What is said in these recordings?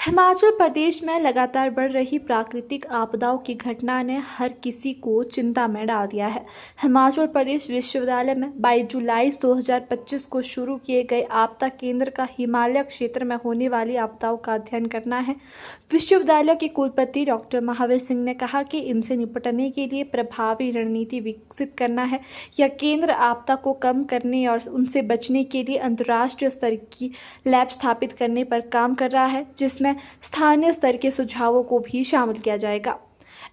हिमाचल प्रदेश में लगातार बढ़ रही प्राकृतिक आपदाओं की घटना ने हर किसी को चिंता में डाल दिया है। हिमाचल प्रदेश विश्वविद्यालय में 22 जुलाई 2025 को शुरू किए गए आपदा केंद्र का हिमालय क्षेत्र में होने वाली आपदाओं का अध्ययन करना है। विश्वविद्यालय के कुलपति डॉक्टर महावीर सिंह ने कहा कि इनसे निपटने के लिए प्रभावी रणनीति विकसित करना है। यह केंद्र आपदा को कम करने और उनसे बचने के लिए अंतर्राष्ट्रीय स्तर की लैब स्थापित करने पर काम कर रहा है, जिसमें स्थानीय स्तर के सुझावों को भी शामिल किया जाएगा।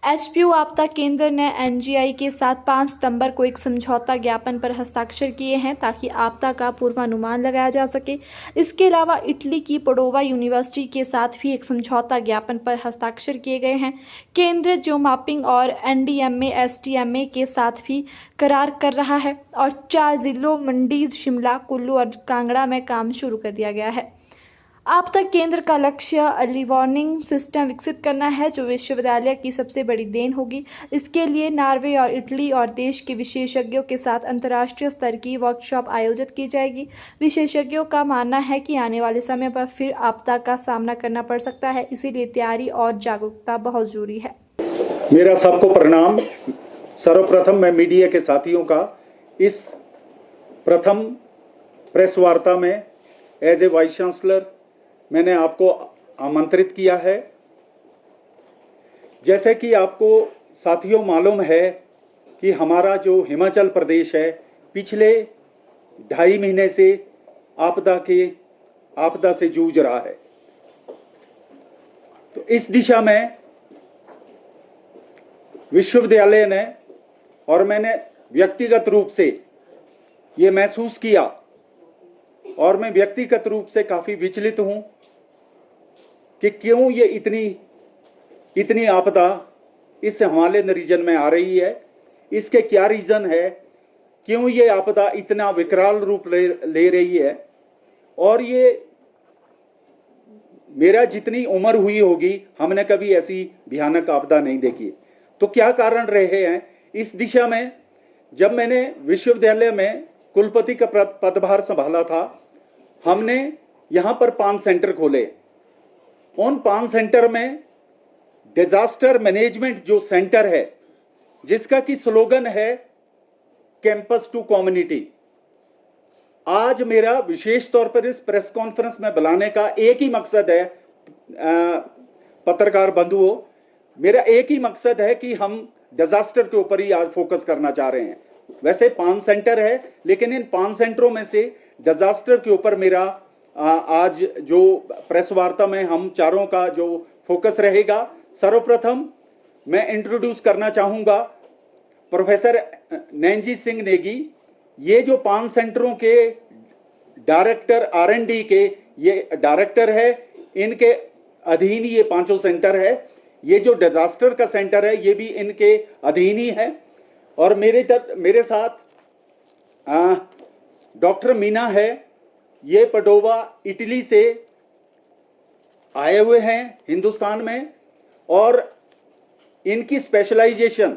एचपीयू आपदा केंद्र ने एनजीआई के साथ 5 सितंबर को एक समझौता ज्ञापन पर हस्ताक्षर किए हैं ताकि आपदा का पूर्वानुमान लगाया जा सके। इसके अलावा इटली की पडोवा यूनिवर्सिटी के साथ भी एक समझौता ज्ञापन पर हस्ताक्षर किए गए हैं। केंद्र जियो मैपिंग और एनडीएमए एसटीएमए के साथ भी करार कर रहा है और 4 जिलों मंडी, शिमला, कुल्लू और कांगड़ा में काम शुरू कर दिया गया है। आपदा केंद्र का लक्ष्य अर्ली वार्निंग सिस्टम विकसित करना है, जो विश्वविद्यालय की सबसे बड़ी देन होगी। इसके लिए नॉर्वे और इटली और देश के विशेषज्ञों के साथ अंतर्राष्ट्रीय स्तर की वर्कशॉप आयोजित की जाएगी। विशेषज्ञों का मानना है कि आने वाले समय पर फिर आपदा का सामना करना पड़ सकता है, इसीलिए तैयारी और जागरूकता बहुत जरूरी है। मेरा सबको प्रणाम। सर्वप्रथम मैं मीडिया के साथियों का इस प्रथम प्रेस वार्ता में एज ए वाइस चांसलर मैंने आपको आमंत्रित किया है। जैसे कि आपको साथियों मालूम है कि हमारा जो हिमाचल प्रदेश है पिछले 2.5 महीने से आपदा से जूझ रहा है। तो इस दिशा में विश्वविद्यालय ने और मैंने व्यक्तिगत रूप से ये महसूस किया और मैं व्यक्तिगत रूप से काफ़ी विचलित हूँ कि क्यों ये इतनी आपदा इस हिमालयन रीजन में आ रही है। इसके क्या रीज़न है, क्यों ये आपदा इतना विकराल रूप ले रही है। और ये मेरा जितनी उम्र हुई होगी हमने कभी ऐसी भयानक आपदा नहीं देखी। तो क्या कारण रहे हैं इस दिशा में। जब मैंने विश्वविद्यालय में कुलपति का पदभार संभाला था, हमने यहाँ पर 5 सेंटर खोले। उन 5 सेंटर में डिजास्टर मैनेजमेंट जो सेंटर है, जिसका कि स्लोगन है कैंपस टू कम्युनिटी। आज मेरा विशेष तौर पर इस प्रेस कॉन्फ्रेंस में बुलाने का एक ही मकसद है, पत्रकार बंधुओं, मेरा एक ही मकसद है कि हम डिजास्टर के ऊपर ही आज फोकस करना चाह रहे हैं। वैसे 5 सेंटर है, लेकिन इन 5 सेंटरों में से डिजास्टर के ऊपर मेरा आज जो प्रेस वार्ता में हम चारों का जो फोकस रहेगा। सर्वप्रथम मैं इंट्रोड्यूस करना चाहूँगा प्रोफेसर नैनजी सिंह नेगी। ये जो 5 सेंटरों के डायरेक्टर R&D के ये डायरेक्टर है, इनके अधीन ये 5 सेंटर है। ये जो डिजास्टर का सेंटर है ये भी इनके अधीन ही है। और मेरे साथ डॉक्टर मीना है। ये पडोवा इटली से आए हुए हैं हिंदुस्तान में, और इनकी स्पेशलाइजेशन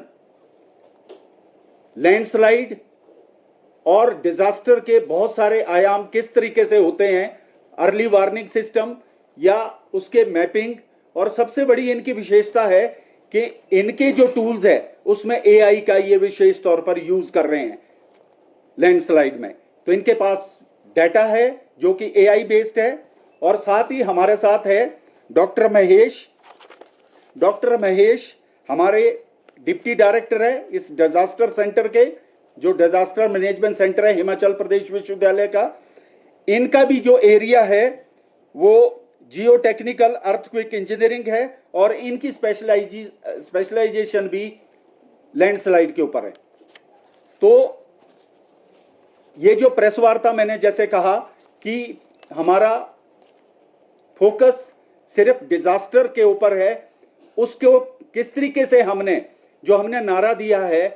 लैंडस्लाइड और डिजास्टर के बहुत सारे आयाम किस तरीके से होते हैं, अर्ली वार्निंग सिस्टम या उसके मैपिंग। और सबसे बड़ी इनकी विशेषता है कि इनके जो टूल्स है उसमें AI का ये विशेष तौर पर यूज कर रहे हैं लैंडस्लाइड में। तो इनके पास डाटा है जो कि AI बेस्ड है। और साथ ही हमारे साथ है डॉक्टर महेश हमारे डिप्टी डायरेक्टर है इस डिजास्टर सेंटर के, जो डिजास्टर मैनेजमेंट सेंटर है हिमाचल प्रदेश विश्वविद्यालय का। इनका भी जो एरिया है वो जियो टेक्निकल अर्थक्वेक इंजीनियरिंग है, और इनकी स्पेशलाइजेशन भी लैंडस्लाइड के ऊपर है। तो ये जो प्रेस वार्ता मैंने जैसे कहा कि हमारा फोकस सिर्फ डिजास्टर के ऊपर है, उसको किस तरीके से हमने नारा दिया है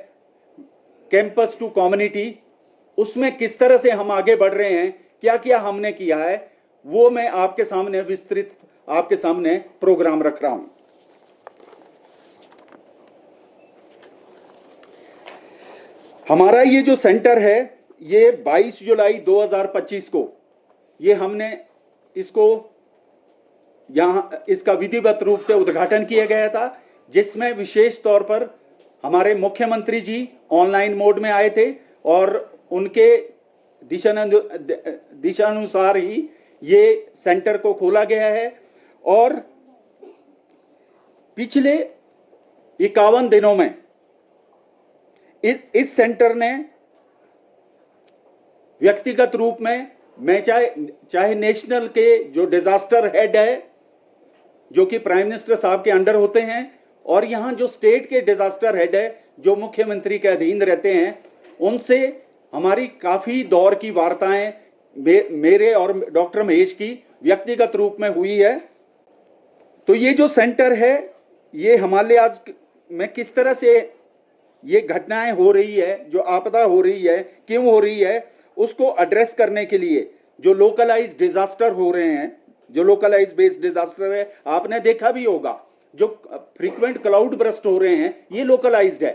कैंपस टू कम्युनिटी, उसमें किस तरह से हम आगे बढ़ रहे हैं, क्या क्या हमने किया है, वो मैं आपके सामने विस्तृत आपके सामने प्रोग्राम रख रहा हूं। हमारा ये जो सेंटर है ये 22 जुलाई 2025 को ये हमने इसको यहाँ इसका विधिवत रूप से उद्घाटन किया गया था, जिसमें विशेष तौर पर हमारे मुख्यमंत्री जी ऑनलाइन मोड में आए थे और उनके दिशानुसार ही ये सेंटर को खोला गया है। और पिछले 51 दिनों में इस सेंटर ने व्यक्तिगत रूप में मैं चाहे नेशनल के जो डिजास्टर हेड है जो कि प्राइम मिनिस्टर साहब के अंडर होते हैं, और यहाँ जो स्टेट के डिजास्टर हेड है जो मुख्यमंत्री के अधीन रहते हैं, उनसे हमारी काफ़ी दौर की वार्ताएं मेरे और डॉक्टर महेश की व्यक्तिगत रूप में हुई है। तो ये जो सेंटर है, ये हिमालयाज में किस तरह से ये घटनाएं हो रही है, जो आपदा हो रही है, क्यों हो रही है, उसको एड्रेस करने के लिए जो लोकलाइज डिजास्टर हो रहे हैं, जो लोकलाइज बेस्ड डिजास्टर है, आपने देखा भी होगा, जो फ्रीक्वेंट क्लाउड बर्स्ट हो रहे हैं, ये लोकलाइज्ड है।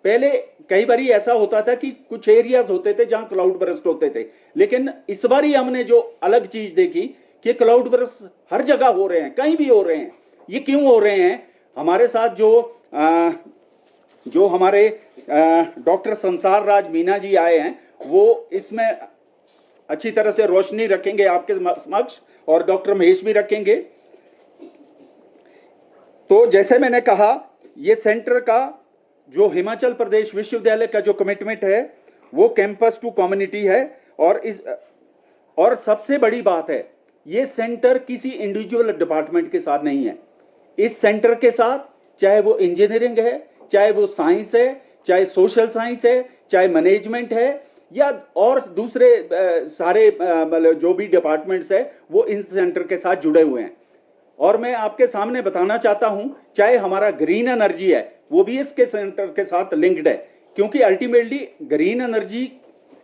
पहले कई बार ऐसा होता था कि कुछ एरियाज होते थे जहां क्लाउड बर्स्ट होते थे, लेकिन इस बार ही हमने जो अलग चीज देखी कि क्लाउड बर्स्ट हर जगह हो रहे हैं, कहीं भी हो रहे हैं। ये क्यों हो रहे हैं? हमारे साथ जो हमारे डॉक्टर संसार राज मीना जी आए हैं, वो इसमें अच्छी तरह से रोशनी रखेंगे आपके समक्ष, और डॉक्टर महेश भी रखेंगे। तो जैसे मैंने कहा, ये सेंटर का जो हिमाचल प्रदेश विश्वविद्यालय का जो कमिटमेंट है वो कैंपस टू कम्युनिटी है। और सबसे बड़ी बात है, ये सेंटर किसी इंडिविजुअल डिपार्टमेंट के साथ नहीं है। इस सेंटर के साथ चाहे वो इंजीनियरिंग है, चाहे वो साइंस है, चाहे सोशल साइंस है, चाहे मैनेजमेंट है, या और दूसरे सारे मतलब जो भी डिपार्टमेंट्स है, वो इस सेंटर के साथ जुड़े हुए हैं। और मैं आपके सामने बताना चाहता हूं, चाहे हमारा ग्रीन एनर्जी है, वो भी इसके सेंटर के साथ लिंक्ड है, क्योंकि अल्टीमेटली ग्रीन एनर्जी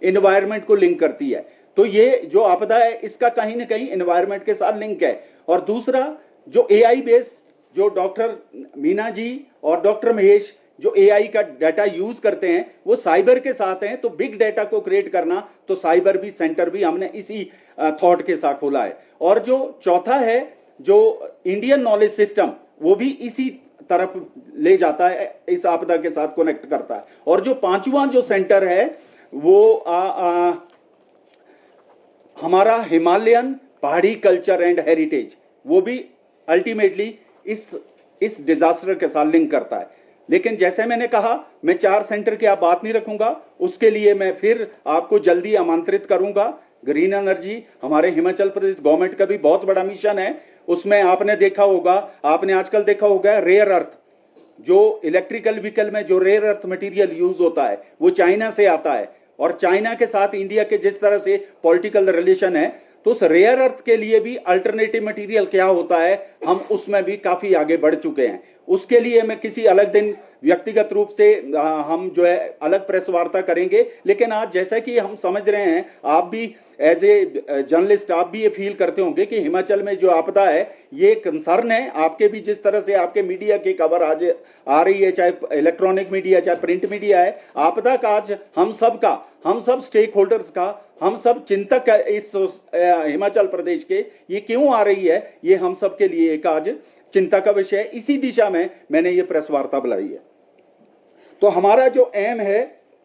एनवायरनमेंट को लिंक करती है। तो ये जो आपदा है, इसका कहीं ना कहीं एनवायरनमेंट के साथ लिंक है। और दूसरा, जो एआई बेस, जो डॉक्टर मीना जी और डॉक्टर महेश जो एआई का डाटा यूज करते हैं, वो साइबर के साथ हैं। तो बिग डाटा को क्रिएट करना, तो साइबर भी सेंटर भी हमने इसी थॉट के साथ खोला है। और जो चौथा है, जो इंडियन नॉलेज सिस्टम, वो भी इसी तरफ ले जाता है, इस आपदा के साथ कनेक्ट करता है। और जो पांचवा जो सेंटर है, वो हमारा हिमालयन पहाड़ी कल्चर एंड हेरिटेज, वो भी अल्टीमेटली इस डिजास्टर के साथ लिंक करता है। लेकिन जैसे मैंने कहा, मैं 4 सेंटर की आप बात नहीं रखूंगा, उसके लिए मैं फिर आपको जल्दी आमंत्रित करूंगा। ग्रीन एनर्जी हमारे हिमाचल प्रदेश गवर्नमेंट का भी बहुत बड़ा मिशन है। उसमें आपने देखा होगा, आपने आजकल देखा होगा, रेयर अर्थ, जो इलेक्ट्रिकल व्हीकल में जो रेयर अर्थ मटेरियल यूज होता है, वो चाइना से आता है। और चाइना के साथ इंडिया के जिस तरह से पॉलिटिकल रिलेशन है, तो उस रेयर अर्थ के लिए भी अल्टरनेटिव मटेरियल क्या होता है, हम उसमें भी काफी आगे बढ़ चुके हैं। उसके लिए मैं किसी अलग दिन व्यक्तिगत रूप से हम जो है अलग प्रेस वार्ता करेंगे। लेकिन आज जैसा कि हम समझ रहे हैं, आप भी एज ए जर्नलिस्ट आप भी ये फील करते होंगे कि हिमाचल में जो आपदा है ये कंसर्न है। आपके भी जिस तरह से आपके मीडिया की खबर आज आ रही है, चाहे इलेक्ट्रॉनिक मीडिया चाहे प्रिंट मीडिया है, आपदा का आज हम सब स्टेक होल्डर्स का, हम सब चिंतक है इस हिमाचल प्रदेश के, ये क्यों आ रही है, ये हम सब के लिए एक आज चिंता का विषय है। इसी दिशा में मैंने ये प्रेस वार्ता बुलाई है। तो हमारा जो एम है,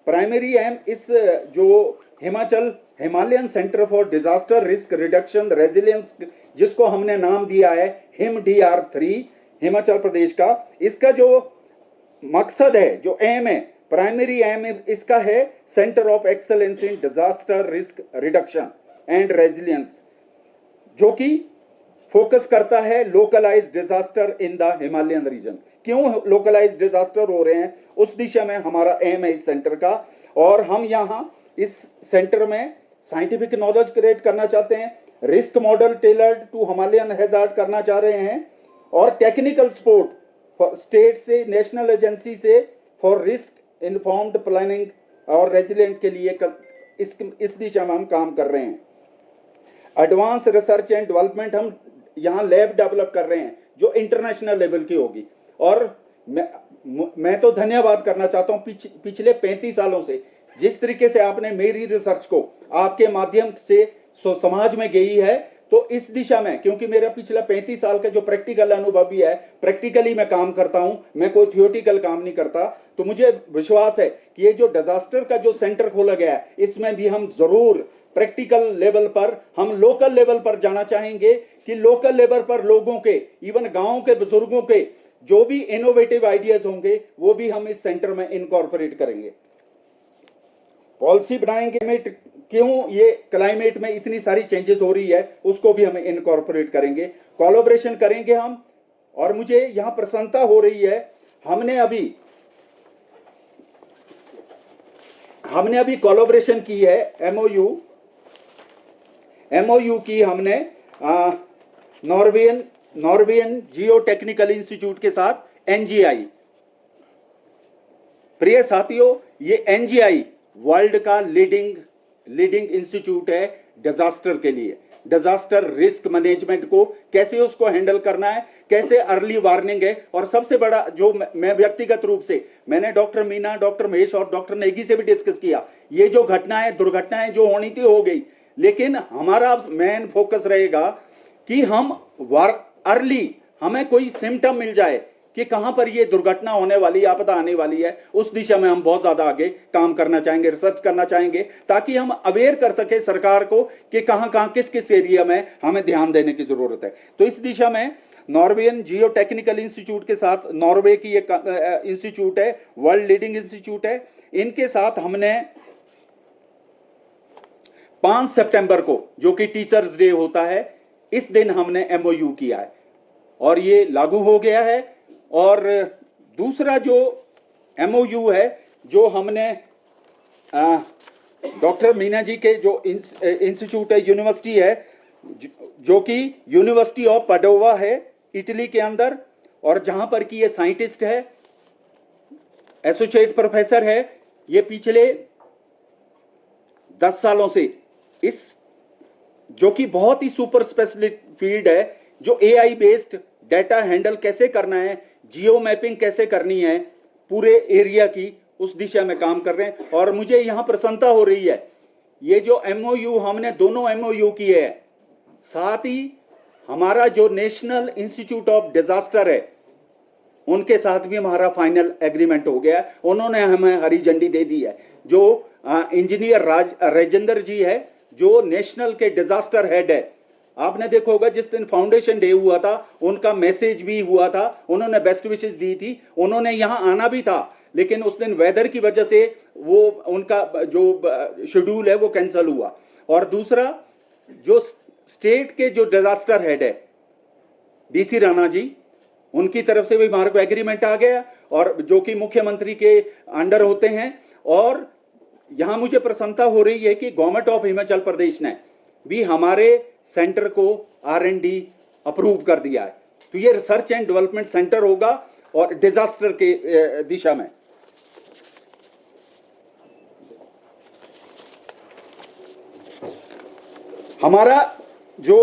प्राइमरी एम, इस जो Himalayan centre for disaster risk reduction resilience, जिसको हमने नाम दिया है HIMDR3 हिमाचल प्रदेश का, इसका जो मकसद है, जो एम है, प्राइमरी एम इसका है centre of excellence in disaster risk reduction and resilience, जो कि फोकस करता है localise disaster in the Himalayan region. क्यों लोकलाइज डिजास्टर हो रहे हैं, उस दिशा में हमारा एम है इस सेंटर का। और हम यहाँ इस सेंटर में साइंटिफिक नॉलेज क्रिएट करना चाहते हैं, risk model tailored to Himalayan hazard करना चाह रहे हैं, और टेक्निकल सपोर्ट स्टेट से, नेशनल एजेंसी से फॉर रिस्क इन्फॉर्म्ड प्लानिंग और रेजिलिएंट के लिए इस दिशा में हम काम कर रहे हैं। एडवांस रिसर्च एंड डेवलपमेंट, हम यहाँ लैब डेवलप कर रहे हैं जो इंटरनेशनल लेवल की होगी। और मैं तो धन्यवाद करना चाहता हूँ पिछले 35 सालों से जिस तरीके से आपने मेरी रिसर्च को आपके माध्यम से समाज में गई है, तो इस दिशा में, क्योंकि मेरा पिछला 35 साल का जो प्रैक्टिकल अनुभव भी है, प्रैक्टिकली मैं काम करता हूं, मैं कोई थियोटिकल काम नहीं करता, तो मुझे विश्वास है कि ये जो डिजास्टर का जो सेंटर खोला गया है, इसमें भी हम जरूर प्रैक्टिकल लेवल पर, हम लोकल लेवल पर जाना चाहेंगे कि लोकल लेवल पर लोगों के, इवन गांव के बुजुर्गों के जो भी इनोवेटिव आइडियाज होंगे वो भी हम इस सेंटर में इनकॉर्पोरेट करेंगे। पॉलिसी बनाएंगे, क्यों ये क्लाइमेट में इतनी सारी चेंजेस हो रही है उसको भी हम इनकॉर्पोरेट करेंगे, कोलैबोरेशन करेंगे हम। और मुझे यहां प्रसन्नता हो रही है, हमने अभी कोलैबोरेशन की है, एमओयू की हमने नॉर्वेजियन जियो टेक्निकल इंस्टीट्यूट के साथ, एनजीआई। प्रिय साथियों, ये एनजीआई वर्ल्ड का लीडिंग इंस्टीट्यूट है डिजास्टर के लिए, डिजास्टर रिस्क मैनेजमेंट को कैसे उसको हैंडल करना है, कैसे अर्ली वार्निंग है। और सबसे बड़ा जो मैं व्यक्तिगत रूप से, मैंने डॉक्टर मीना, डॉक्टर महेश और डॉक्टर नेगी से भी डिस्कस किया, ये जो घटनाएं, दुर्घटनाएं जो होनी थी हो गई, लेकिन हमारा मेन फोकस रहेगा कि हम अर्ली, हमें कोई सिम्टम मिल जाए कि कहां पर ये दुर्घटना होने वाली, आपदा आने वाली है, उस दिशा में हम बहुत ज्यादा आगे काम करना चाहेंगे, रिसर्च करना चाहेंगे, ताकि हम अवेयर कर सके सरकार को कि कहां किस एरिया में हमें ध्यान देने की जरूरत है। तो इस दिशा में नॉर्वेजियन जियो टेक्निकल इंस्टीट्यूट के साथ, नॉर्वे की एक इंस्टीट्यूट है, वर्ल्ड लीडिंग इंस्टीट्यूट है, इनके साथ हमने 5 सितंबर को, जो कि टीचर्स डे होता है, इस दिन हमने एमओयू किया है और ये लागू हो गया है। और दूसरा जो एमओयू है, जो हमने डॉक्टर मीना जी के जो इंस्टीट्यूट है, यूनिवर्सिटी है, जो कि यूनिवर्सिटी ऑफ पाडोवा है इटली के अंदर, और जहां पर कि ये साइंटिस्ट है, एसोसिएट प्रोफेसर है, ये पिछले 10 सालों से इस, जो कि बहुत ही सुपर स्पेशलिस्ट फील्ड है, जो एआई बेस्ड डाटा हैंडल कैसे करना है, जियो मैपिंग कैसे करनी है पूरे एरिया की, उस दिशा में काम कर रहे हैं। और मुझे यहां प्रसन्नता हो रही है, ये जो एमओयू, हमने दोनों एमओयू किए हैं, साथ ही हमारा जो नेशनल इंस्टीट्यूट ऑफ डिजास्टर है, उनके साथ भी हमारा फाइनल एग्रीमेंट हो गया है, उन्होंने हमें हरी झंडी दे दी है। जो इंजीनियर राजेंद्र जी है, जो नेशनल के डिजास्टर हेड है, आपने देखा होगा जिस दिन फाउंडेशन डे हुआ था, उनका मैसेज भी हुआ था, उन्होंने बेस्ट विशेस दी थी, उन्होंने यहां आना भी था, लेकिन उस दिन वेदर की वजह से वो उनका जो शेड्यूल है वो कैंसिल हुआ। और दूसरा, जो स्टेट के जो डिजास्टर हेड है, डीसी राणा जी, उनकी तरफ से भी हमारे को एग्रीमेंट आ गया, और जो कि मुख्यमंत्री के अंडर होते हैं। और यहां मुझे प्रसन्नता हो रही है कि गवर्नमेंट ऑफ हिमाचल प्रदेश ने भी हमारे सेंटर को R&D अप्रूव कर दिया है। तो ये रिसर्च एंड डेवलपमेंट सेंटर होगा और डिजास्टर के दिशा में। हमारा जो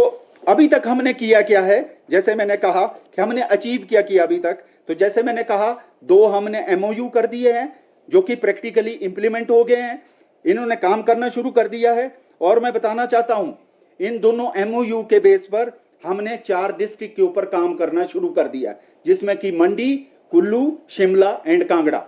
अभी तक हमने किया क्या है, जैसे मैंने कहा कि हमने अचीव किया अभी तक, तो जैसे मैंने कहा, 2 हमने एमओयू कर दिए हैं जो कि प्रैक्टिकली इंप्लीमेंट हो गए हैं, इन्होंने काम करना शुरू कर दिया है। और मैं बताना चाहता हूं, इन दोनों एमओयू के बेस पर हमने 4 डिस्ट्रिक्ट के ऊपर काम करना शुरू कर दिया, जिसमें कि मंडी, कुल्लू, शिमला एंड कांगड़ा।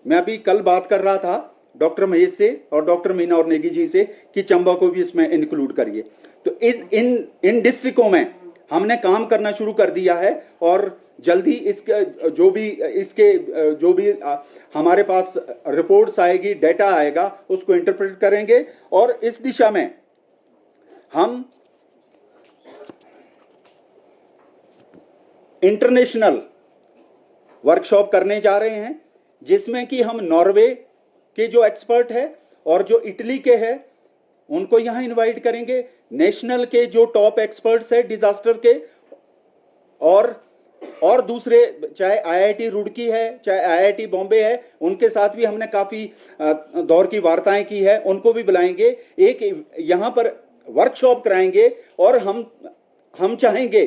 मैं अभी कल बात कर रहा था डॉक्टर महेश से और डॉक्टर मीना और नेगी जी से कि चंबा को भी इसमें इंक्लूड करिए। तो इन डिस्ट्रिक्टों में हमने काम करना शुरू कर दिया है, और जल्दी इसके जो भी हमारे पास रिपोर्ट्स आएगी, डाटा आएगा, उसको इंटरप्रेट करेंगे। और इस दिशा में हम इंटरनेशनल वर्कशॉप करने जा रहे हैं, जिसमें कि हम नॉर्वे के जो एक्सपर्ट है और जो इटली के हैं उनको यहां इनवाइट करेंगे, नेशनल के जो टॉप एक्सपर्ट्स है डिजास्टर के, और दूसरे, चाहे आईआईटी रुड़की है, चाहे आईआईटी बॉम्बे है, उनके साथ भी हमने काफी दौर की वार्ताएं की है, उनको भी बुलाएंगे, एक यहां पर वर्कशॉप कराएंगे। और हम चाहेंगे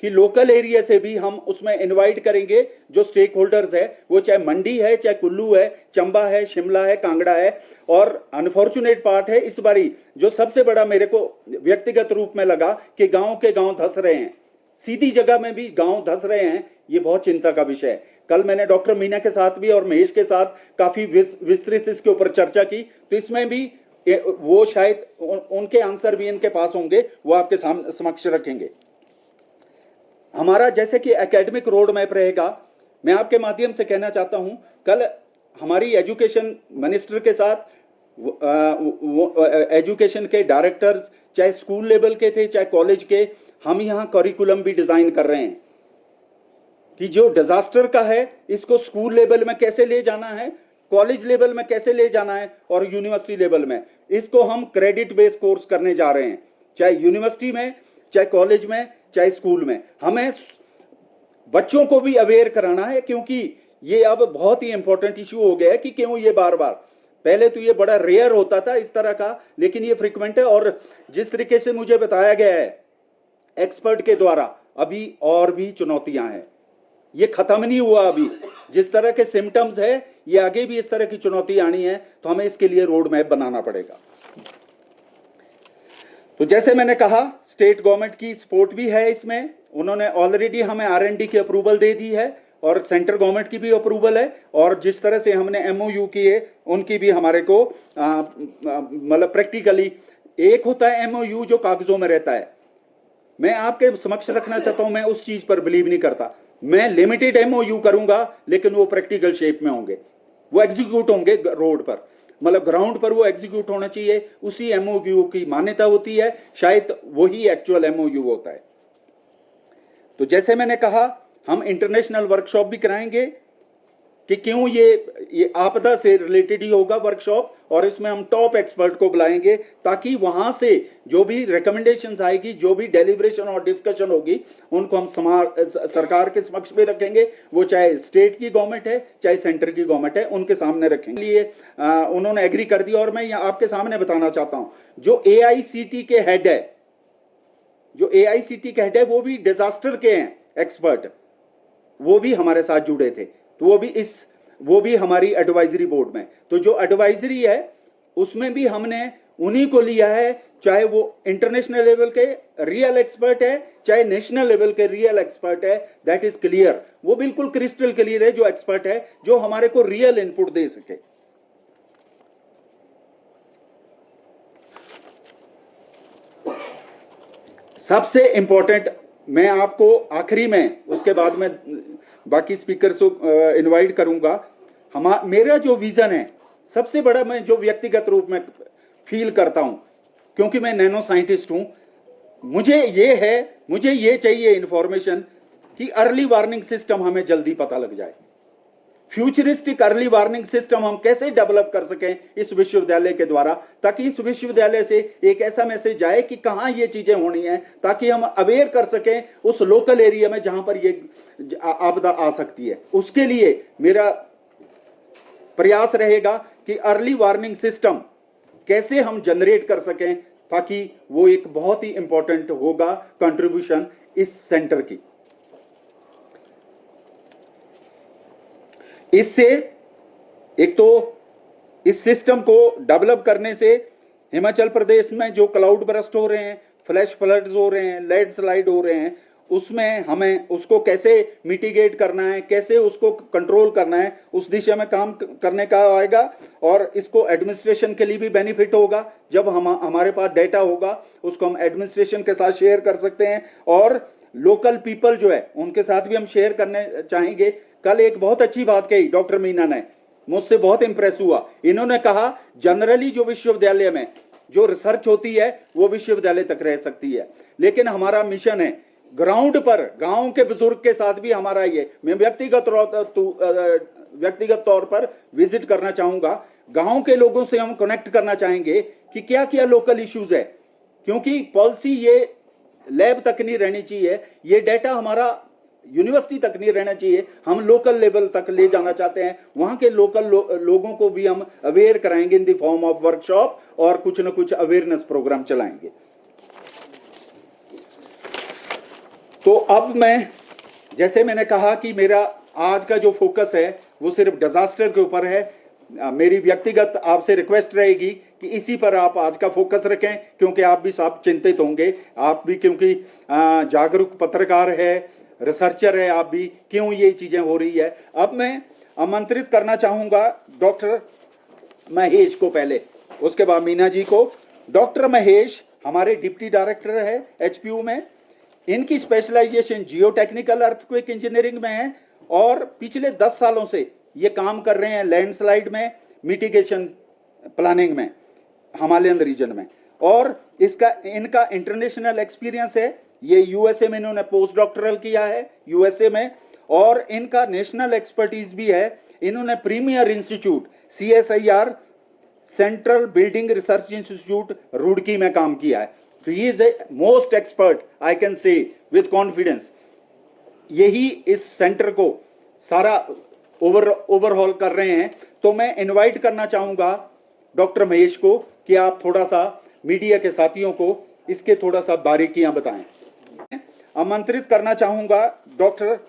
कि लोकल एरिया से भी हम उसमें इनवाइट करेंगे जो स्टेक होल्डर्स है, वो चाहे मंडी है, चाहे कुल्लू है, चंबा है, शिमला है, कांगड़ा है। और अनफॉर्चुनेट पार्ट है इस बारी जो सबसे बड़ा मेरे को व्यक्तिगत रूप में लगा कि गांव के गांव धंस रहे हैं, सीधी जगह में भी गांव धंस रहे हैं। ये बहुत चिंता का विषय है। कल मैंने डॉक्टर मीना के साथ भी और महेश के साथ काफी विस्तृत इसके ऊपर चर्चा की, तो इसमें भी वो शायद उनके आंसर भी इनके पास होंगे, वो आपके समक्ष रखेंगे। हमारा जैसे कि एकेडमिक रोड मैप रहेगा, मैं आपके माध्यम से कहना चाहता हूं, कल हमारी एजुकेशन मिनिस्टर के साथ एजुकेशन के डायरेक्टर्स, चाहे स्कूल लेवल के थे चाहे कॉलेज के, हम यहाँ करिकुलम भी डिजाइन कर रहे हैं कि जो डिजास्टर का है इसको स्कूल लेवल में कैसे ले जाना है, कॉलेज लेवल में कैसे ले जाना है और यूनिवर्सिटी लेवल में। इसको हम क्रेडिट बेस्ड कोर्स करने जा रहे हैं, चाहे यूनिवर्सिटी में, चाहे कॉलेज में, चाहे स्कूल में। हमें बच्चों को भी अवेयर कराना है, क्योंकि ये अब बहुत ही इंपॉर्टेंट इश्यू हो गया है कि क्यों ये बार बार, पहले तो ये बड़ा रेयर होता था इस तरह का, लेकिन ये फ्रिक्वेंट है। और जिस तरीके से मुझे बताया गया है एक्सपर्ट के द्वारा, अभी और भी चुनौतियां हैं, ये खत्म नहीं हुआ अभी। जिस तरह के सिम्टम्स है ये आगे भी इस तरह की चुनौती आनी है, तो हमें इसके लिए रोड मैप बनाना पड़ेगा। तो जैसे मैंने कहा, स्टेट गवर्नमेंट की सपोर्ट भी है इसमें, उन्होंने ऑलरेडी हमें R&D की अप्रूवल दे दी है और सेंट्रल गवर्नमेंट की भी अप्रूवल है। और जिस तरह से हमने MOU किए उनकी भी हमारे को मतलब प्रैक्टिकली, एक होता है MOU जो कागजों में रहता है, मैं आपके समक्ष रखना चाहता हूं, मैं उस चीज पर बिलीव नहीं करता। मैं लिमिटेड MOU करूंगा लेकिन वो प्रैक्टिकल शेप में होंगे, वो एग्जीक्यूट होंगे रोड पर, मतलब ग्राउंड पर वो एग्जीक्यूट होना चाहिए। उसी MOU की मान्यता होती है, शायद वही एक्चुअल MOU होता है। तो जैसे मैंने कहा, हम इंटरनेशनल वर्कशॉप भी कराएंगे कि क्यों ये आपदा से रिलेटेड ही होगा वर्कशॉप, और इसमें हम टॉप एक्सपर्ट को बुलाएंगे ताकि वहां से जो भी रिकमेंडेशंस आएगी, जो भी डेलिब्रेशन और डिस्कशन होगी, उनको हम सरकार के समक्ष भी रखेंगे, वो चाहे स्टेट की गवर्नमेंट है चाहे सेंटर की गवर्नमेंट है, उनके सामने रखेंगे। लिए उन्होंने एग्री कर दिया। और मैं यहाँ आपके सामने बताना चाहता हूँ, जो AICT के हेड है, वो भी डिजास्टर के हैं एक्सपर्ट, वो भी हमारे साथ जुड़े थे, तो वो भी हमारी एडवाइजरी बोर्ड में। तो जो एडवाइजरी है उसमें भी हमने उन्हीं को लिया है, चाहे वो इंटरनेशनल लेवल के रियल एक्सपर्ट है चाहे नेशनल लेवल के रियल एक्सपर्ट है। दैट इज क्लियर, वो बिल्कुल क्रिस्टल क्लियर है जो एक्सपर्ट है, जो हमारे को रियल इनपुट दे सके। सबसे इंपॉर्टेंट मैं आपको आखिरी में, उसके बाद में बाकी स्पीकर को इनवाइट करूंगा। मेरा जो विजन है सबसे बड़ा, मैं जो व्यक्तिगत रूप में फील करता हूं, क्योंकि मैं नैनो साइंटिस्ट हूं, मुझे ये चाहिए इंफॉर्मेशन कि अर्ली वार्निंग सिस्टम हमें जल्दी पता लग जाए। फ्यूचरिस्टिक अर्ली वार्निंग सिस्टम हम कैसे डेवलप कर सकें इस विश्वविद्यालय के द्वारा, ताकि इस विश्वविद्यालय से एक ऐसा मैसेज जाए कि कहां ये चीजें होनी है, ताकि हम अवेयर कर सकें उस लोकल एरिया में जहां पर ये आपदा आ सकती है। उसके लिए मेरा प्रयास रहेगा कि अर्ली वार्निंग सिस्टम कैसे हम जनरेट कर सकें, ताकि वो एक बहुत ही इंपॉर्टेंट होगा कंट्रीब्यूशन इस सेंटर की। इससे एक तो इस सिस्टम को डेवलप करने से हिमाचल प्रदेश में जो क्लाउड बरस्ट हो रहे हैं, फ्लैश फ्लड्स हो रहे हैं, लैंडस्लाइड हो रहे हैं, उसमें हमें उसको कैसे मिटिगेट करना है, कैसे उसको कंट्रोल करना है, उस दिशा में काम करने का आएगा। और इसको एडमिनिस्ट्रेशन के लिए भी बेनिफिट होगा, जब हमारे पास डेटा होगा उसको हम एडमिनिस्ट्रेशन के साथ शेयर कर सकते हैं, और लोकल पीपल जो है उनके साथ भी हम शेयर करने चाहेंगे। कल एक बहुत अच्छी बात कही डॉक्टर मीना ने, मुझसे बहुत इंप्रेस हुआ। इन्होंने कहा जनरली जो विश्वविद्यालय में जो रिसर्च होती है वो विश्वविद्यालय तक रह सकती है, लेकिन हमारा मिशन है ग्राउंड पर गांव के बुजुर्ग के साथ भी हमारा ये, मैं व्यक्तिगत तौर पर विजिट करना चाहूंगा, गांव के लोगों से हम कनेक्ट करना चाहेंगे कि क्या क्या लोकल इश्यूज है, क्योंकि पॉलिसी ये लैब तक नहीं रहनी चाहिए, ये डाटा हमारा यूनिवर्सिटी तक नहीं रहना चाहिए, हम लोकल लेवल तक ले जाना चाहते हैं। वहां के लोकल लोगों को भी हम अवेयर कराएंगे in the form of workshop, और कुछ न कुछ अवेयरनेस प्रोग्राम चलाएंगे। तो अब मैं, जैसे मैंने कहा कि मेरा आज का जो फोकस है वो सिर्फ डिजास्टर के ऊपर है। मेरी व्यक्तिगत आपसे रिक्वेस्ट रहेगी कि इसी पर आप आज का फोकस रखें, क्योंकि आप भी साहब चिंतित होंगे, आप भी, क्योंकि जागरूक पत्रकार है, रिसर्चर है, आप भी, क्यों ये चीज़ें हो रही है। अब मैं आमंत्रित करना चाहूँगा डॉक्टर महेश को पहले, उसके बाद मीना जी को। डॉक्टर महेश हमारे डिप्टी डायरेक्टर है एचपीयू में। इनकी specialisation geotechnical earthquake engineering में है और पिछले 10 सालों से ये काम कर रहे हैं लैंडस्लाइड में, मिटिगेशन प्लानिंग में, हिमालयन रीजन में। और इनका इंटरनेशनल एक्सपीरियंस है। ये यूएसए में इन्होंने पोस्ट डॉक्टरल किया है यूएसए में, और इनका नेशनल एक्सपर्टीज भी है। इन्होंने premier institute CSIR central building research institute Roorkee में काम किया है। तो he is a most expert, I can say with confidence. यही इस सेंटर को सारा ओवरहॉल कर रहे हैं। तो मैं इनवाइट करना चाहूँगा डॉक्टर महेश को कि आप थोड़ा सा मीडिया के साथियों को इसके थोड़ा सा बारीकियां बताएं। आमंत्रित करना चाहूँगा डॉक्टर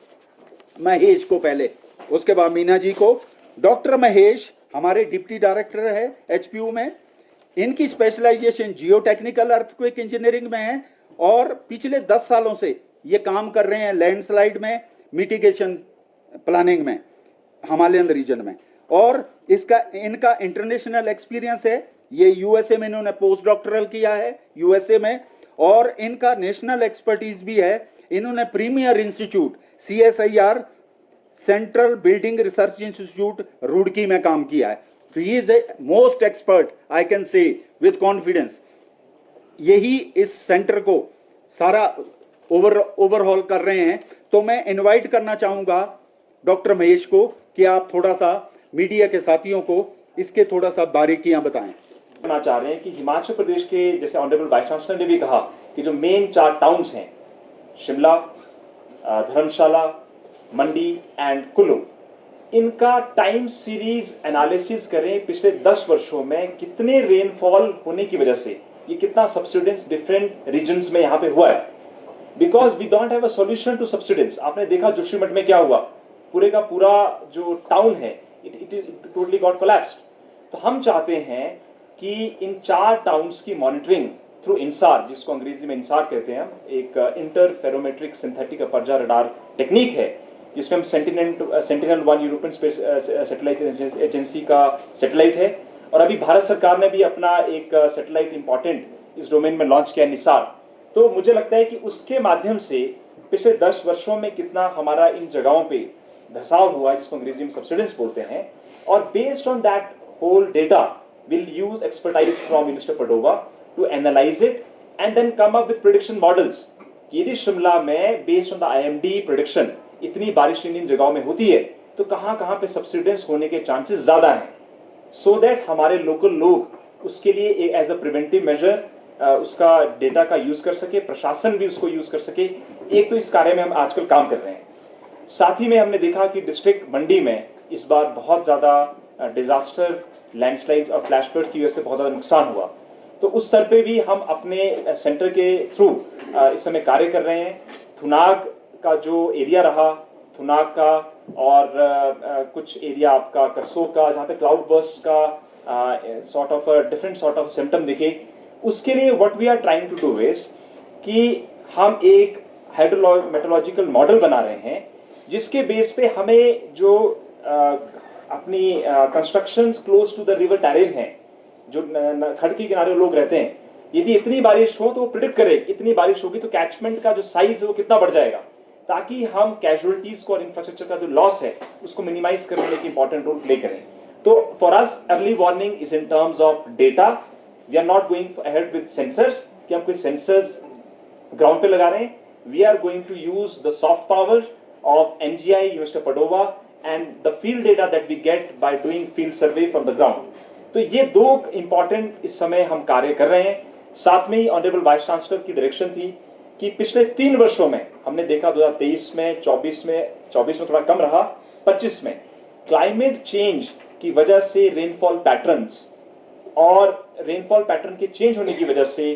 महेश को पहले, उसके बाद मीना जी को। डॉक्टर महेश हमारे डिप्टी डायरेक्टर है एचपीयू में। इनकी specialisation geotechnical earthquake engineering में है और पिछले 10 सालों से ये काम कर रहे हैं लैंडस्लाइड में, मिटिगेशन प्लानिंग में, हिमालयन रीजन में। और इनका इंटरनेशनल एक्सपीरियंस है। ये यूएसए में इन्होंने पोस्ट डॉक्टरल किया है यूएसए में, और इनका नेशनल एक्सपर्टीज भी है। इन्होंने premier institute CSIR central building research institute Roorkee में काम किया है। तो he is a most expert, I can say with confidence. यही इस सेंटर को सारा ओवरहॉल कर रहे हैं। तो मैं इनवाइट करना चाहूँगा डॉक्टर महेश को कि आप थोड़ा सा मीडिया के साथियों को इसके थोड़ा सा बारीकियां बताएं। करना चाह रहे हैं कि हिमाचल प्रदेश के, जैसे ऑनरेबल वाइस चांसलर ने भी कहा, कि जो मेन 4 टाउन्स हैं, शिमला, धर्मशाला, मंडी एंड कुल्लू, इनका टाइम सीरीज एनालिसिस करें। पिछले 10 वर्षों में कितने रेनफॉल होने की वजह से ये कितना सब्सिडेंस डिफरेंट रीजन्स में यहाँ पे हुआ है, because we don't have a solution to subsidence. आपने देखा जोशीमठ में क्या हुआ, पूरे का पूरा जो टाउन है इट टोटली गॉट कोलैप्स्ड। तो हम चाहते हैं कि इन 4 टाउन्स की मॉनिटरिंग थ्रू इंसार, जिसको अंग्रेजी में इंसार कहते हैं, एक interferometric synthetic aperture radar technique है, जिसमें हम सेंटिनल-1 यूरोपियन स्पेस सैटेलाइट एजेंसी का सैटेलाइट है, और अभी भारत सरकार ने भी अपना एक सैटेलाइट इंपॉर्टेंट इस डोमेन में लॉन्च किया, निसार। तो मुझे लगता है कि उसके माध्यम से पिछले 10 वर्षों में कितना हमारा इन जगहों पे धसाव हुआ है, जिसको अंग्रेजी में सब्सिडेंस बोलते हैं, और based on that whole data will use expertise from minister Padova to analyse it and then come up with prediction models. यदि शिमला में based on the IMD prediction इतनी बारिश इन जगहों में होती है तो कहां कहां पे सब्सिडेंस होने के चांसेस ज्यादा हैं, सो दैट हमारे लोकल लोग उसके लिए एज अ प्रिवेंटिव मेजर उसका डेटा का यूज कर सके, प्रशासन भी उसको यूज कर सके। एक तो इस कार्य में हम आजकल काम कर रहे हैं। साथ ही में हमने देखा कि डिस्ट्रिक्ट मंडी में इस बार बहुत ज्यादा डिजास्टर, लैंडस्लाइड और फ्लैश फ्लड की वजह से बहुत ज्यादा नुकसान हुआ। तो उस स्तर पे भी हम अपने सेंटर के थ्रू इस समय कार्य कर रहे हैं। थुनाग का जो एरिया रहा, थुनाग का और कुछ एरिया आपका करसो का, जहाँ पे क्लाउड बर्स्ट का sort of different sort of symptom दिखे, उसके लिए what we are trying to do is कि हम एक हाइड्रोमेट्रोलॉजिकल मॉडल बना रहे हैं, जिसके बेस पे हमें जो अपनी constructions close to the river terrain है, जो खड़ के किनारे लोग रहते हैं, यदि इतनी बारिश हो तो वो प्रिडिक्ट करे इतनी बारिश होगी तो कैचमेंट का जो साइज है वो कितना बढ़ जाएगा, ताकि हम कैजुअलिटीज को और इंफ्रास्ट्रक्चर का जो लॉस है उसको मिनिमाइज करने में एक इंपॉर्टेंट रोल प्ले करें। तो for us early warning is in terms of data. We are not going ahead with sensors कि हम कोई सेंसर्स ग्राउंड पे लगा रहे हैं। We are going to use the soft power of NGI, university Padova, and the field data that we get by doing field survey from the ground. तो ये 2 important इस समय हम कार्य कर रहे हैं। साथ में ही ऑनरेबल वाइस चांसलर की डायरेक्शन थी कि पिछले 3 वर्षों में हमने देखा 2023 में, 24 में थोड़ा कम रहा, 25 में क्लाइमेट चेंज की वजह से रेनफॉल पैटर्न्स और रेनफॉल पैटर्न के चेंज होने की वजह से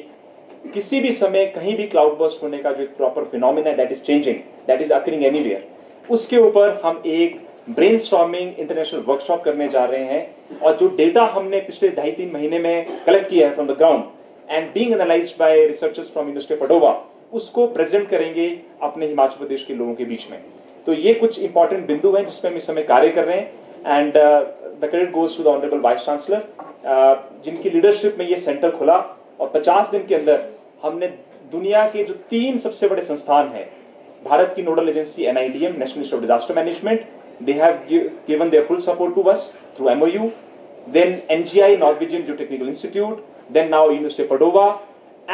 किसी भी समय कहीं भी क्लाउड बर्स्ट होने का जो एक proper phenomena that is changing, that is occurring anywhere, उसके ऊपर हम एक ब्रेनस्टॉर्मिंग इंटरनेशनल वर्कशॉप करने जा रहे हैं। और जो डेटा हमने पिछले 2.5-3 महीने में कलेक्ट किया है from the ground and being analysed by researchers from university of Padova, उसको प्रेजेंट करेंगे अपने हिमाचल प्रदेश के लोगों के बीच में। तो ये कुछ इंपॉर्टेंट बिंदु हैं जिसपे हम इस समय कार्य कर रहे हैं and the credit goes to the honourable vice chancellor, जिनकी लीडरशिप में ये सेंटर खुला और 50 दिन के अंदर हमने दुनिया के जो 3 सबसे बड़े संस्थान हैं, भारत की nodal agency NIDM, national institute of disaster management, they have given their full support to us through MOU, then NGI, Norwegian Geotechnical Institute, then now University of Padova,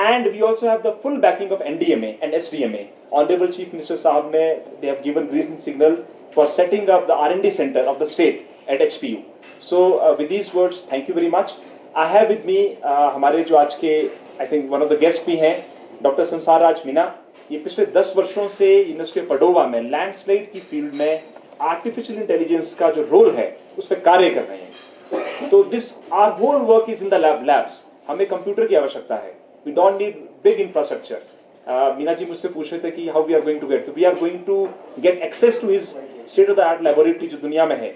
and we also have the full backing of NDMA and SDMA. Honorable Chief Minister Sahab ne, they have given green signal for setting up the R&D center of the state at HPU. So with these words, thank you very much. I have with me हमारे जो आज के I think one of the guests भी हैं, doctor संसार राज मीना। ये पिछले 10 वर्षों से यूनिवर्सिटी ऑफ पडोवा में लैंडस्लाइड की फील्ड में आर्टिफिशियल इंटेलिजेंस का जो रोल है उस पर कार्य कर रहे हैं। तो this our whole work is in the labs. हमें कंप्यूटर की आवश्यकता है, we don't need big infrastructure. Meena ji मुझसे पूछ रहे थे कि how we are going to get, तो we are going to get access to his state of the art laboratory जो दुनिया में है,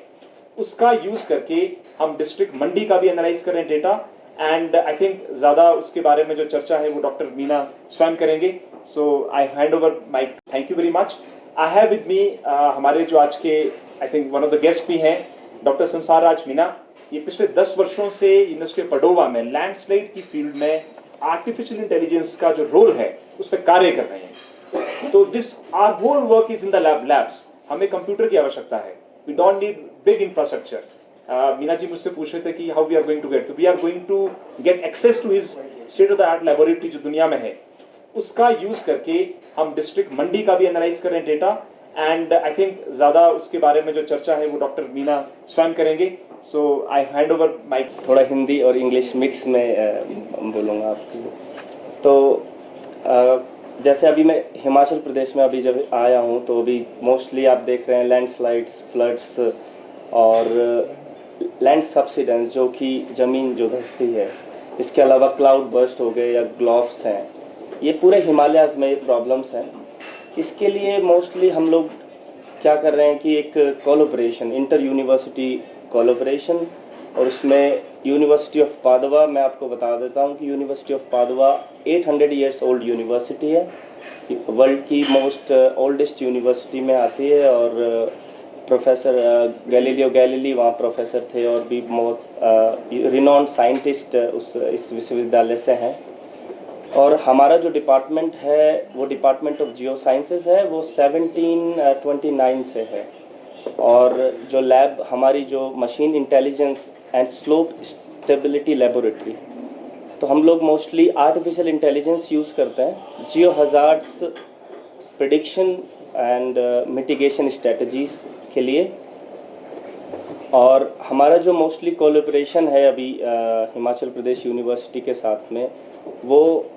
उसका यूज करके हम डिस्ट्रिक्ट मंडी का भी एनालाइज कर रहे हैं डेटा एंड आई थिंक ज्यादा उसके बारे में जो चर्चा है वो डॉक्टर मीना स्वयं करेंगे। So I hand over mike, thank you very much. I have with me हमारे जो आज के I think one of the guest भी हैं, डॉक्टर संसार राज मीना। ये पिछले 10 वर्षों से यूनिवर्सिटी ऑफ पडोवा में लैंडस्लाइड की फील्ड में आर्टिफिशियल इंटेलिजेंस का जो रोल है उस पर कार्य कर रहे हैं। तो this our whole work is in the labs. हमें कंप्यूटर की आवश्यकता है, we don't need big infrastructure. Meena ji मुझसे पूछ रहे थे कि how we are going to get, तो we are going to get access to his state of the art laboratory जो दुनिया में है, उसका यूज करके हम डिस्ट्रिक्ट मंडी का भी एनालाइज कर रहे हैं डेटा एंड आई थिंक ज्यादा उसके बारे में जो चर्चा है वो डॉक्टर मीना स्वयं करेंगे। So I hand over mic. थोड़ा हिंदी और इंग्लिश मिक्स में बोलूँगा आपके लिए। तो जैसे अभी मैं हिमाचल प्रदेश में अभी जब आया हूँ तो अभी मोस्टली आप देख रहे हैं लैंडस्लाइड्स, फ्लड्स और लैंड सब्सिडेंस जो कि ज़मीन जो धंसती है, इसके अलावा क्लाउड बर्स्ट हो गए या ग्लोव्स हैं, ये पूरे हिमालयाज़ में ये प्रॉब्लम्स हैं। इसके लिए मोस्टली हम लोग क्या कर रहे हैं कि एक कोलैबोरेशन, इंटर यूनिवर्सिटी कोलैबोरेशन, और उसमें यूनिवर्सिटी ऑफ पाडोवा, मैं आपको बता देता हूँ कि university of Padova 800 years old university है, वर्ल्ड की मोस्ट ओल्डेस्ट यूनिवर्सिटी में आती है और प्रोफेसर गैलीलियो गैलीली वहाँ प्रोफेसर थे और भी बहुत रिनॉन्ड साइंटिस्ट इस विश्वविद्यालय से हैं। और हमारा जो डिपार्टमेंट है वो डिपार्टमेंट ऑफ जियो साइंसेस है, वो 1729 से है। और जो लैब हमारी जो machine intelligence and slope stability laboratory, तो हम लोग मोस्टली आर्टिफिशियल इंटेलिजेंस यूज़ करते हैं geo hazards prediction and mitigation strategies के लिए। और हमारा जो मोस्टली कोलैबोरेशन है अभी हिमाचल प्रदेश यूनिवर्सिटी के साथ में, वो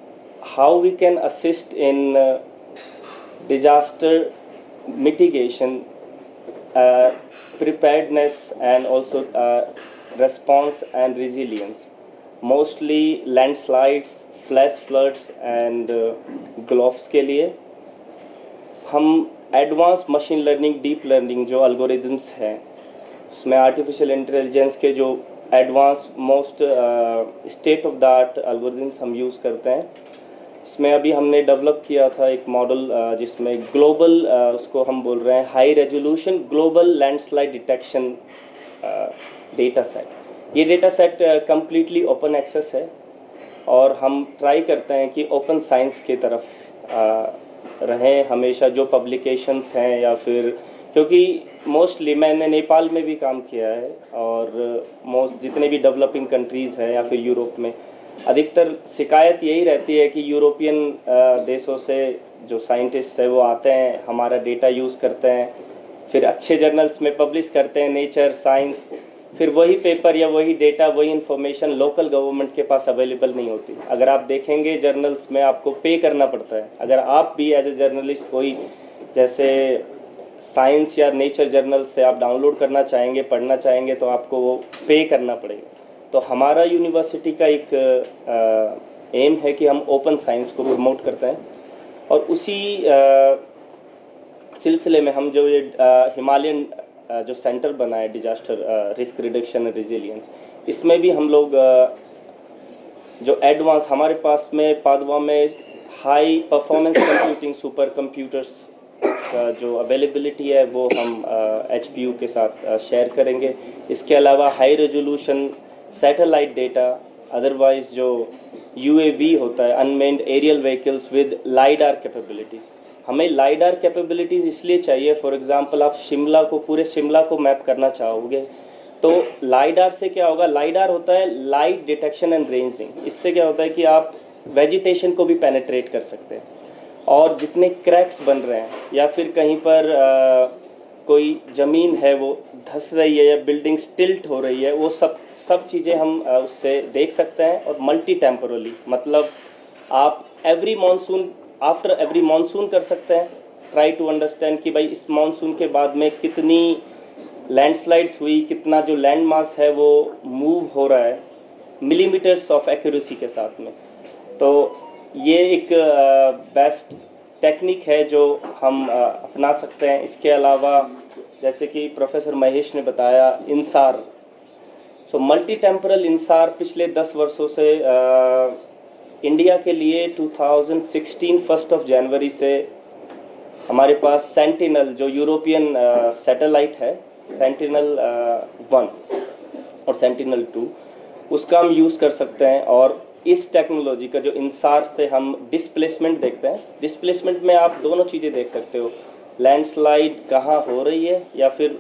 how we can assist in disaster mitigation, preparedness and also response and resilience, mostly landslides, flash floods and gloves के लिए हम advance machine learning, deep learning जो अल्गोरिदम्स हैं उसमें आर्टिफिशियल इंटेलिजेंस के जो advance most state of the art algorithms हम use करते हैं। इसमें अभी हमने डेवलप किया था एक मॉडल जिसमें ग्लोबल उसको हम बोल रहे हैं high resolution global landslide detection data set. ये data set completely open access है और हम ट्राई करते हैं कि ओपन साइंस की तरफ रहें हमेशा। जो पब्लिकेशंस हैं या फिर, क्योंकि मोस्टली मैंने नेपाल में भी काम किया है और मोस्ट जितने भी डेवलपिंग कंट्रीज़ हैं या फिर यूरोप में, अधिकतर शिकायत यही रहती है कि यूरोपियन देशों से जो साइंटिस्ट है वो आते हैं, हमारा डेटा यूज़ करते हैं, फिर अच्छे जर्नल्स में पब्लिश करते हैं, नेचर, साइंस, फिर वही पेपर या वही डेटा, वही इन्फॉर्मेशन लोकल गवर्नमेंट के पास अवेलेबल नहीं होती। अगर आप देखेंगे जर्नल्स में आपको पे करना पड़ता है। अगर आप भी एज ए जर्नलिस्ट कोई जैसे साइंस या नेचर जर्नल से आप डाउनलोड करना चाहेंगे, पढ़ना चाहेंगे, तो आपको वो पे करना पड़ेगा। तो हमारा यूनिवर्सिटी का एक एम है कि हम ओपन साइंस को प्रमोट करते हैं। और उसी सिलसिले में हम जो ये हिमालयन जो सेंटर बना है disaster risk reduction and resilience, इसमें भी हम लोग जो एडवांस हमारे पास में पादवा में high performance computing super computers का जो अवेलेबिलिटी है वो हम HPU के साथ शेयर करेंगे। इसके अलावा high resolution satellite data, otherwise जो UAV होता है unmanned aerial vehicles with lidar capabilities, हमें लाइडार कैपेबिलिटीज़ इसलिए चाहिए, फॉर एग्जांपल आप शिमला को पूरे शिमला को मैप करना चाहोगे तो लाइडार से क्या होगा, लाइडार होता है लाइट डिटेक्शन एंड रेंजिंग। इससे क्या होता है कि आप वेजिटेशन को भी पेनिट्रेट कर सकते हैं, और जितने क्रैक्स बन रहे हैं या फिर कहीं पर कोई ज़मीन है वो धंस रही है या बिल्डिंग टिल्ट हो रही है, वो सब चीज़ें हम उससे देख सकते हैं। और मल्टी टेम्पोरली, मतलब आप every monsoon after every monsoon कर सकते हैं, ट्राई टू अंडरस्टैंड कि भाई इस मानसून के बाद में कितनी लैंडस्लाइड्स हुई, कितना जो लैंड मास है वो मूव हो रहा है मिलीमीटर्स ऑफ एक्यूरेसी के साथ में। तो ये एक बेस्ट टेक्निक है जो हम अपना सकते हैं। इसके अलावा जैसे कि प्रोफेसर महेश ने बताया इंसार, सो मल्टी टेम्पोरल इंसार पिछले 10 वर्षों से इंडिया के लिए 2016 1 जनवरी से हमारे पास सेंटिनल जो यूरोपियन सैटेलाइट है, सेंटिनल 1 और सेंटिनल 2, उसका हम यूज़ कर सकते हैं। और इस टेक्नोलॉजी का जो इंसार से हम डिस्प्लेसमेंट देखते हैं, डिस्प्लेसमेंट में आप दोनों चीज़ें देख सकते हो, लैंडस्लाइड कहाँ हो रही है या फिर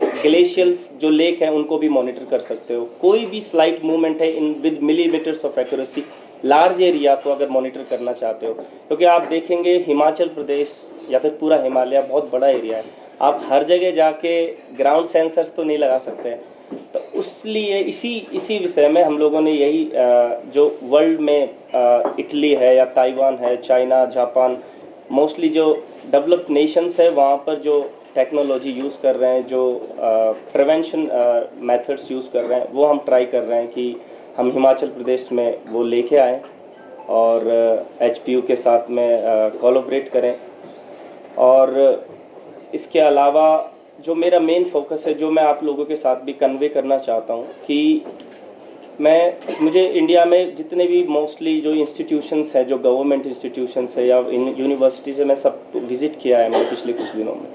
ग्लेशियल्स जो लेक हैं उनको भी मॉनिटर कर सकते हो। कोई भी स्लाइट मूवमेंट है in with millimetres of accuracy, large area को अगर मॉनिटर करना चाहते हो, क्योंकि आप देखेंगे हिमाचल प्रदेश या फिर पूरा हिमालय बहुत बड़ा एरिया है, आप हर जगह जाके ग्राउंड सेंसर्स तो नहीं लगा सकते हैं। तो इसलिए इसी विषय में हम लोगों ने यही जो वर्ल्ड में इटली है या ताइवान है, चाइना, जापान, मोस्टली जो डेवलप्ड नेशंस है वहाँ पर जो टेक्नोलॉजी यूज़ कर रहे हैं, जो प्रिवेंशन मेथड्स यूज़ कर रहे हैं, वो हम ट्राई कर रहे हैं कि हम हिमाचल प्रदेश में वो लेके आएँ और HPU के साथ में कोलैबोरेट करें। और इसके अलावा जो मेरा मेन फोकस है, जो मैं आप लोगों के साथ भी कन्वे करना चाहता हूँ कि मुझे इंडिया में जितने भी मोस्टली जो इंस्टीट्यूशंस है, जो गवर्नमेंट इंस्टीट्यूशंस है या यूनिवर्सिटीज़ है, मैं सब विज़िट किया है मैंने पिछले कुछ दिनों में।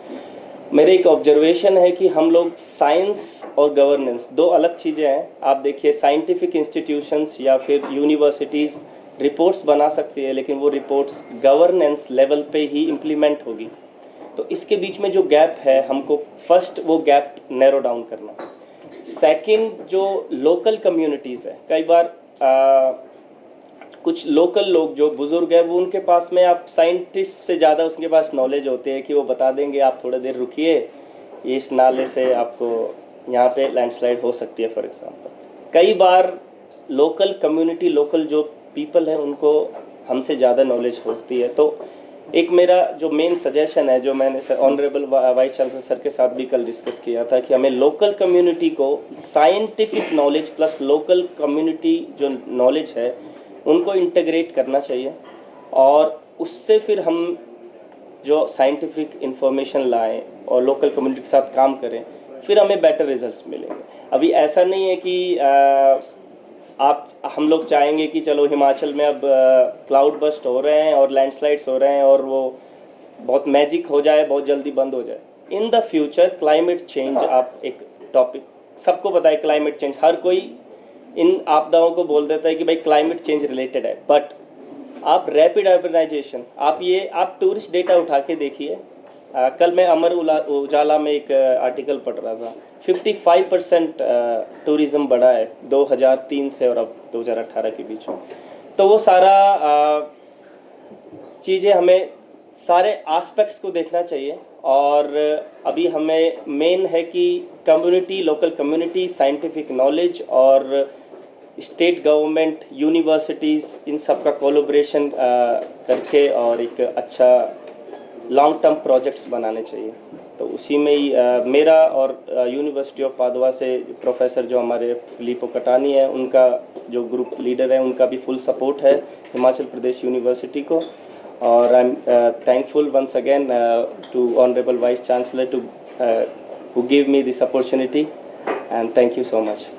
मेरे एक ऑब्जर्वेशन है कि हम लोग साइंस और गवर्नेंस दो अलग चीज़ें हैं। आप देखिए साइंटिफिक इंस्टीट्यूशंस या फिर यूनिवर्सिटीज़ रिपोर्ट्स बना सकती है, लेकिन वो रिपोर्ट्स गवर्नेंस लेवल पे ही इम्प्लीमेंट होगी। तो इसके बीच में जो गैप है, हमको फर्स्ट वो गैप नैरो डाउन करना। सेकंड, जो लोकल कम्युनिटीज़ है, कई बार कुछ लोकल लोग जो बुज़ुर्ग हैं, वो उनके पास में आप साइंटिस्ट से ज़्यादा उसके पास नॉलेज होती है कि वो बता देंगे आप थोड़ा देर रुकिए, इस नाले से आपको यहाँ पे लैंडस्लाइड हो सकती है फॉर एग्जांपल। कई बार लोकल कम्युनिटी, लोकल जो पीपल हैं, उनको हमसे ज़्यादा नॉलेज होती है। तो एक मेरा जो मेन सजेशन है, जो मैंने ऑनरेबल वाइस चांसलर सर के साथ भी कल डिस्कस किया था, कि हमें लोकल कम्युनिटी को scientific knowledge plus local community जो नॉलेज है उनको इंटीग्रेट करना चाहिए, और उससे फिर हम जो साइंटिफिक इंफॉर्मेशन लाएं और लोकल कम्युनिटी के साथ काम करें, फिर हमें बेटर रिजल्ट्स मिलेंगे। अभी ऐसा नहीं है कि हम लोग चाहेंगे कि चलो हिमाचल में अब क्लाउड बस्ट हो रहे हैं और लैंडस्लाइड्स हो रहे हैं और वो बहुत मैजिक हो जाए, बहुत जल्दी बंद हो जाए। In the future climate change, आप एक टॉपिक सबको पता है, क्लाइमेट चेंज हर कोई इन आपदाओं को बोल देता है कि भाई क्लाइमेट चेंज रिलेटेड है, बट आप रैपिड अर्बनाइजेशन, आप टूरिस्ट डेटा उठा के देखिए। कल मैं अमर उजाला में एक आर्टिकल पढ़ रहा था, 55% टूरिज़्म बढ़ा है 2003 से और अब 2018 के बीच में। तो वो सारा चीज़ें हमें सारे एस्पेक्ट्स को देखना चाहिए, और अभी हमें मेन है कि community, local community, scientific knowledge और स्टेट गवर्नमेंट, यूनिवर्सिटीज़, इन सब का कोलैबोरेशन करके और एक अच्छा लॉन्ग टर्म प्रोजेक्ट्स बनाने चाहिए। तो उसी में ही मेरा और यूनिवर्सिटी ऑफ पादुआ से प्रोफेसर जो हमारे फिलिपो कटानी है, उनका जो ग्रुप लीडर है, उनका भी फुल सपोर्ट है हिमाचल प्रदेश यूनिवर्सिटी को। और I am thankful once again to honourable vice chancellor to who give me this opportunity, and thank you so much.